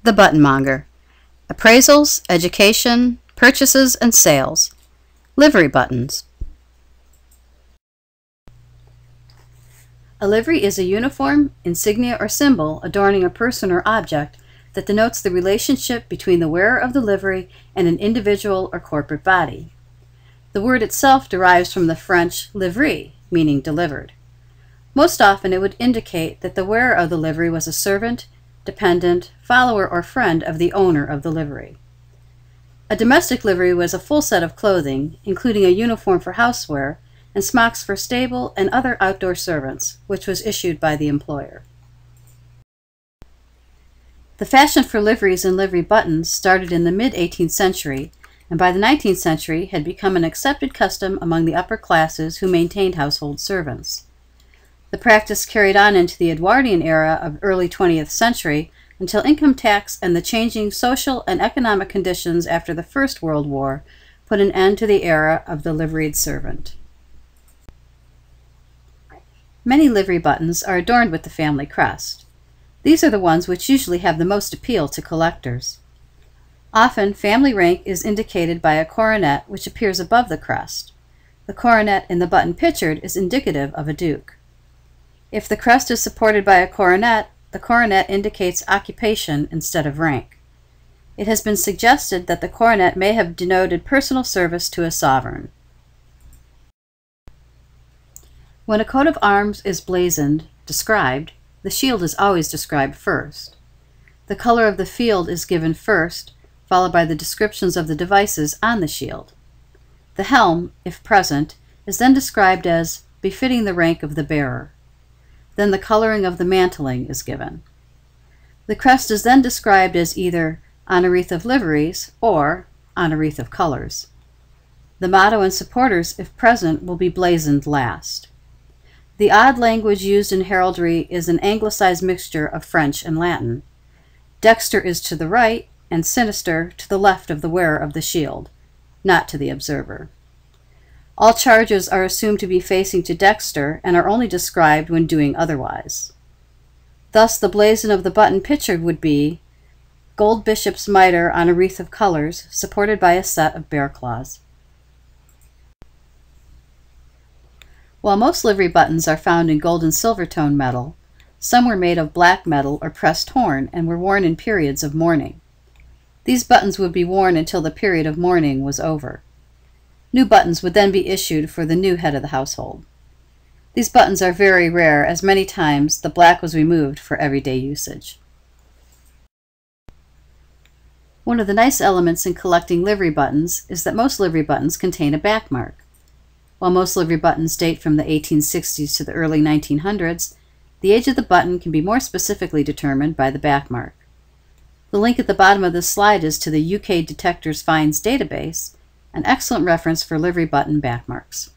The Buttonmonger. Appraisals, education, purchases, and sales. Livery buttons. A livery is a uniform, insignia, or symbol adorning a person or object that denotes the relationship between the wearer of the livery and an individual or corporate body. The word itself derives from the French livrée, meaning delivered. Most often it would indicate that the wearer of the livery was a servant, dependent, follower, or friend of the owner of the livery. A domestic livery was a full set of clothing, including a uniform for housewear and smocks for stable and other outdoor servants, which was issued by the employer. The fashion for liveries and livery buttons started in the mid-18th century, and by the 19th century had become an accepted custom among the upper classes who maintained household servants. The practice carried on into the Edwardian era of early 20th century until income tax and the changing social and economic conditions after the First World War put an end to the era of the liveried servant. Many livery buttons are adorned with the family crest. These are the ones which usually have the most appeal to collectors. Often, family rank is indicated by a coronet which appears above the crest. The coronet in the button pictured is indicative of a duke. If the crest is supported by a coronet, the coronet indicates occupation instead of rank. It has been suggested that the coronet may have denoted personal service to a sovereign. When a coat of arms is blazoned, described, the shield is always described first. The color of the field is given first, followed by the descriptions of the devices on the shield. The helm, if present, is then described as befitting the rank of the bearer. Then the coloring of the mantling is given. The crest is then described as either on a wreath of liveries or on a wreath of colors. The motto and supporters, if present, will be blazoned last. The odd language used in heraldry is an anglicized mixture of French and Latin. Dexter is to the right and sinister to the left of the wearer of the shield, not to the observer. All charges are assumed to be facing to dexter and are only described when doing otherwise. Thus, the blazon of the button pictured would be gold bishop's mitre on a wreath of colors, supported by a set of bear claws. While most livery buttons are found in gold and silver tone metal, some were made of black metal or pressed horn and were worn in periods of mourning. These buttons would be worn until the period of mourning was over. New buttons would then be issued for the new head of the household. These buttons are very rare, as many times the black was removed for everyday usage. One of the nice elements in collecting livery buttons is that most livery buttons contain a back mark. While most livery buttons date from the 1860s to the early 1900s, the age of the button can be more specifically determined by the back mark. The link at the bottom of this slide is to the UK Detectors Finds database, an excellent reference for livery button back marks.